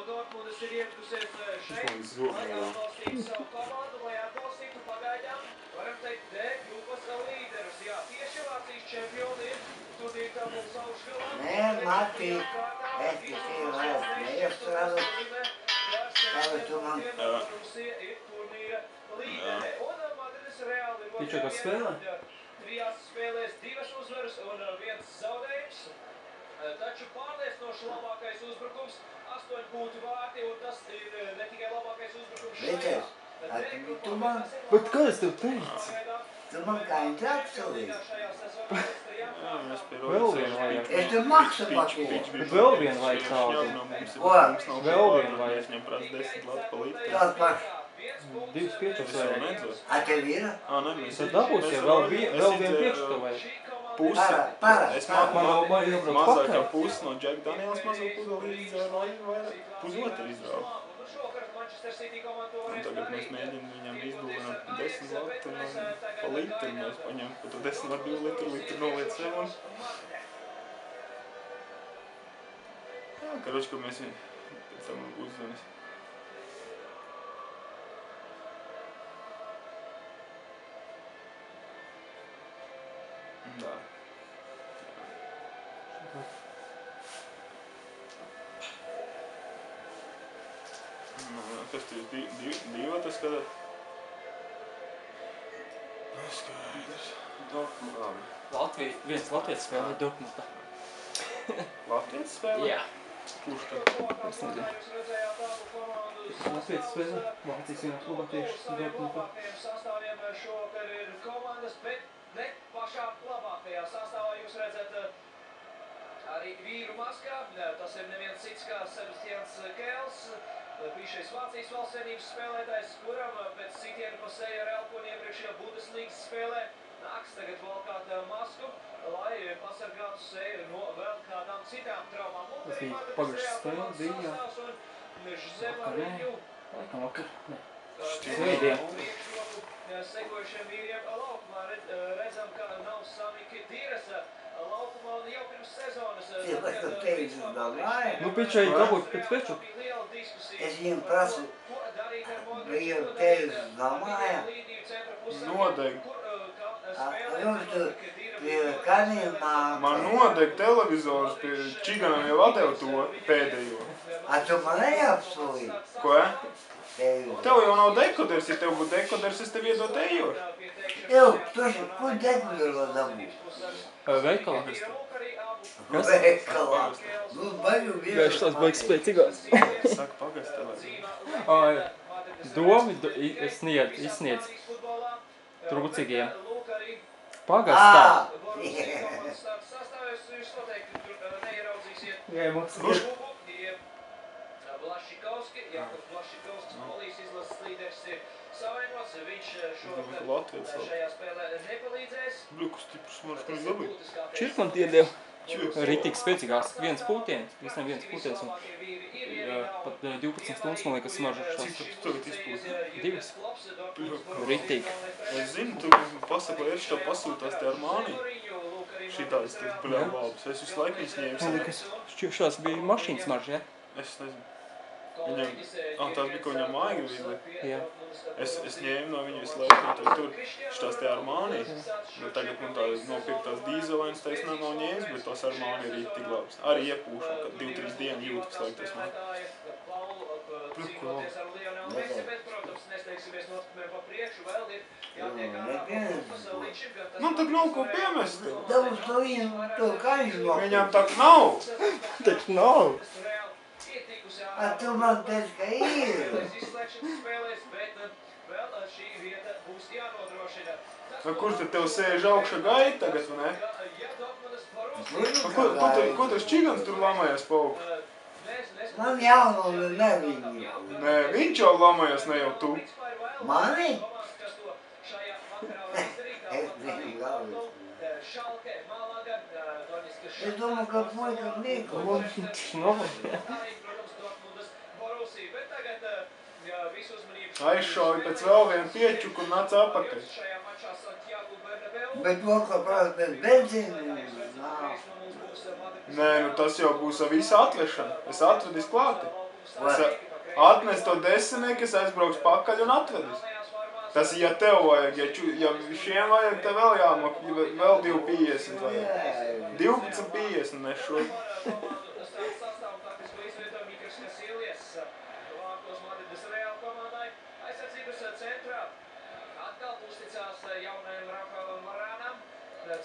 Dortmundas ir ieradusies šeit, lai atbalstītu savu komandu, lai atbalstītu pagaidām, varam teikt, D grupas līderus. Jā, tieši Vācijas čempioni ir turnīra tabulas augšgalā. Nē, Mati, es tikai vairs neiestrādu. Tagad tu man... Rusija ir turnīra līdere. Un Madrides Reāli ir Viņš jau kā spēlē? Trijās spēlēs 2 uzvaras un 1 zaudējums. Taču pārliecinoši labākais uzbrukums, 8 gūti vārti, un tas ir ne tikai labākais uzbrukums Viķers, tu man... Bet kā es tev teicu? Tu man kā viņš apsolīji. Vēl vienu vajag. Es tev maksu pakūtu. Bet vēl vienu vajag tādu. Ko? Vēl vienu vajag. Tāds paši. 2 piečus vajag. A tev ir? Tad dabūs jau vēl vienu pieču tev vajag. Puse. Es Man jābrauc mazāk kā pakaļ. pusi no Jack Daniels mazo pudelī izrāvu, pusotru izrāvu. Un tagad mēs mēģinām viņam izdūvināt 10 latu un pa litru. Mēs paņem pa to 10 var 2 litru, litru noliec sev un... Jā, karoči, ka mēs viņu pēc tam uzzvanis. Tā. Kas tu divi tas skatāt? Skaidrs. Labi. Viens Latvijas spēlē Dortmundā. Latvijas spēlē? Jā. Kurš tad? Es nezinu. Latvijas spēlē. Vācijas vienā klubā tieši Dortmundā. Šovakar ir komandas, bet ne pašā labākajā sastāvā jūs redzat arī vīru maskā. Tas ir neviens cits kā Sebastians Kēls, bijušais Vācijas valstsvienības spēlētājs, kuram pēc sitiena pa seju ar elkoni iepriekšējā Bundeslīgas spēlē nāks tagad valkāt masku, lai pasargātu seju no vēl kādām citām traumām. Tas bija pagājušas spēle, bija, jā. Vakar, nē. Laikam vakar, nē. Svētdien. Sekojušiem vīriem laukumā redzam, ka nav Samiki Dīrasa laukumā jau pirms sezonas. Nu, pičai dabūt pēc peču. Es viņam prasu, bija tevis domāja. Nodeg. Jums tu pie kaniem nāk. Man nodeg televizors pie Čiganam jau atdev to pēdējo. A tu man neapsolīji? Ko? Tev jau nav dekoders, ja tev būtu dekoders, es tev iedot ejot. Jau, toši, kur dekoderu dabūt? Veikalā. Veikalā. Nu, baļu vienā. Gaiši tās baigs spēcīgās. Saka, pagast televizors. Domi izsniedz trūcīgiem. Pagastā. Jā, mums ir. Blašikovski, Jakubs Blašikovskis, polijas izlases līderis ir savainots, viņš šovakar šajā spēlē nepalīdzēs. Bļuku stiprs smars, ko viņš dabīja? Čirkman iedēv. Rītīgi spēcīgās. Viens pūtiens, visam viens pūtiens un pat 12 stundas, man liekas, smaržas. Cik tu tagad izpūti? 2. Rītīgi. Es zinu, tu pasaka, lai tev pasūtās te Armani. Šitās tas bļau labs. Es visu laiku viņas ņēmu. Man liekas, šķiešās bija mašīnas smarža, ja? Es nezinu. Viņam, tās bija, ko viņam māja gribīja. Jā. Es ņēmu no viņu visu laiku, no tur šitās te Armani. Nu, tagad man tā nopirkt tās dīzelainas, tā es nav ņēmis, bet tās Armani ir rītīgi labs. Arī iepūšu, kad 2-3 dienu jūt visu laiku tas man. Bļuku labs. Man tak nav ko piemest. Dabūs to viņam, to kaņu nopirkt. Viņam tak nav. Taču nav. A tu man teici, ka ir. Vai kurš tad tev sēž augšā gaita tagad, vai ne? Ko tas Čigans tur lamājas pa augšu? Man jauno neviņu. Nē, viņš jau lamājas, ne jau tu. Mani? Es viņu galvu. Es domāju, ka puika Niko. Nav. Aizšauja pēc vēl vienu piečuku un nāca apakaļ. Bet vēl kā prāt bez benzīna nav. Nē, nu tas jau būs visa atvešana. Es atvedis klāti. Atnes to desmitnieku, es aizbrauks pakaļ un atvedis. Tas, ja tev vajag, ja šiem vajag, tev vēl jāmak, vēl 2,50 vajag. 12,50 nes šo. Atkal uzticās jaunajam Rafaelam Varānam,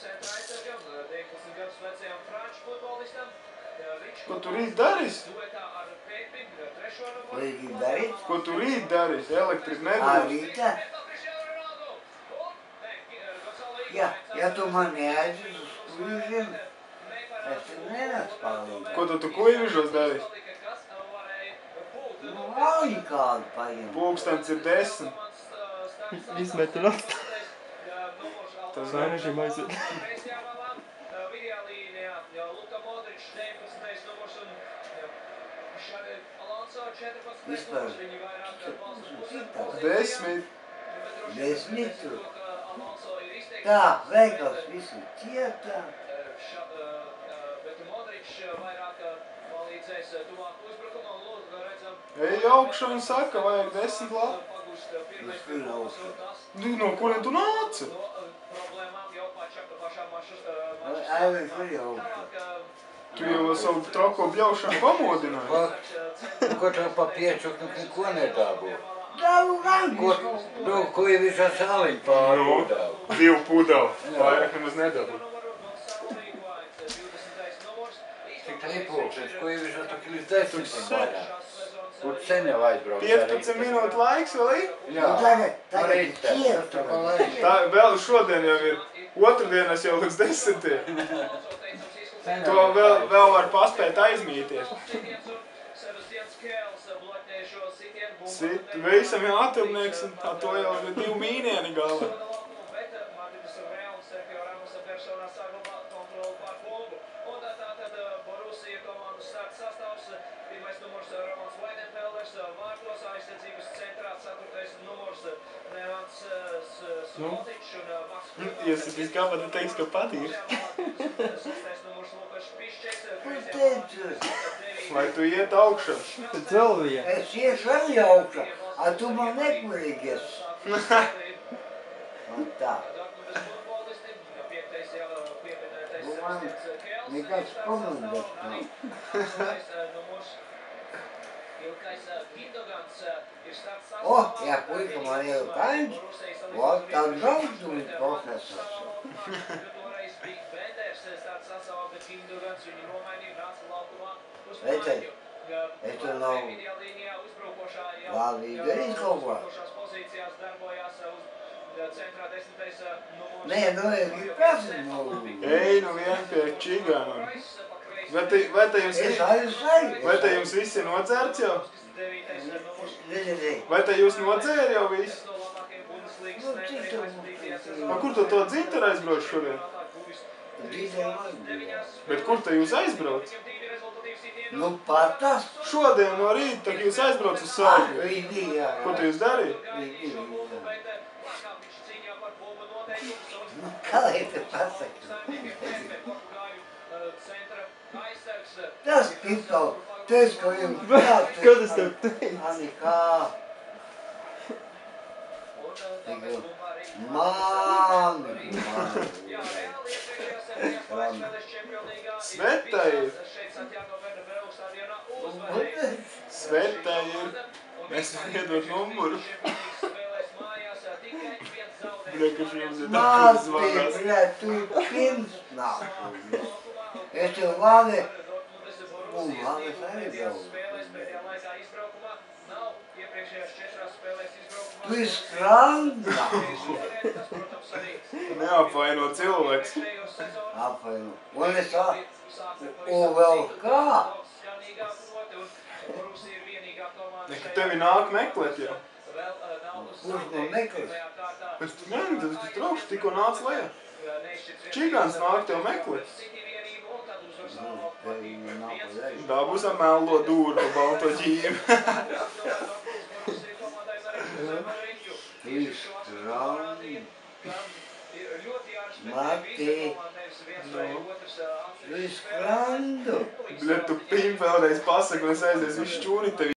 centra aizsargam, 19 gadus vecajam franču futbolistam. Ko tu rīt darīs? Ko rīt darīt? Ko tu rīt darīs? Elektrika Ā, nebūs. rītā? Ja tu man neaizved uz kuģiem, es tev nenācu palīdēt. Ko tu kuģižos darīs? Nu, valņi kādu paņem. Pulkstens ir 10. Izmet un atstāt. Tas Svēnežiem aiziet. Vispār. 10. 10 tur. Tā, veikals visu cietā. Ej augšā un saka, vajag 10 lapu. Es tur augšā. No kuriem tu nāci? Ai, viņš tur augšā. Tu jau savu trako bļaušanu pamodināji. Ko tev pa piečuku neko nedābu? Davu gan. Ko jau visā sāliņ pārūdāvu? 2 pudeļu. Vairāk nemaz nedabū. Cik tripulkstens, ko jau visā tā līdz 10 vairāk? Kur sen jau aizbrauc? 15 minūtu laiks vēl ir? Jā, Tagad ir cietā. Tā vēl šodien jau ir. Otrdienas jau līdz 10. To vēl var paspēt aizmīties. Visam jau atilnieks un to jau ir 2 mīnieni galā. Iesaistīs kā pat teiks, ka patīk. Ko teicu? Lai tu iet augšā. Tad vēl viena. Es iešu arī augšā, a tu man nekurīgies. Un tā. Nu, man nekāds komandas nav. O, ja puika man jau kaņš, vot tā draugs ir profesors. Vecai, es tur nav valdīgi darīt kaut ko. Nē, nu, ir prasīt mūlīgi. Ej, nu vien pie čigānam. Vai te jums visi nodzērts jau? Vai te jūs nodzēri jau visi? Nu, cik tu Kur tu to dzintaru aizbrauc šodien? Bet kur te jūs aizbrauc? Nu, patas. Šodien no rīta, tak jūs aizbrauc uz Sāļu. Viņi, jā. Ko tu jūs darīji? Viņi, jā. Nu, kā lai te pasaka? Tas pitau, tas, ko jums prāt. Kad es tev teicu? Ani kā. Mani. Sveta ir. Sveta ir. Mēs varam iedot numuru. Bļa, ka jums ir tā, kas Mati, zvanās. bļa, tu pirms nāku. Es tev vādi. Un vādes arī brauc. Tu esi skranda. Neapvaino cilvēks. Apvaino. Un es tā. Un vēl kā? Ka tevi nāk meklēt jau. Kurš man meklēs? Es tu nezinu, tad tu traukšu tikko nāc lejā. Čigāns nāk tev meklēt. Dabūsam mello dūru pa balto ģīmi. Tu esi skranda. Mati. Tu esi skranda. Bļa, tu pim vēlreiz pasaka. pasaka, un es aizies visu šķūri tevi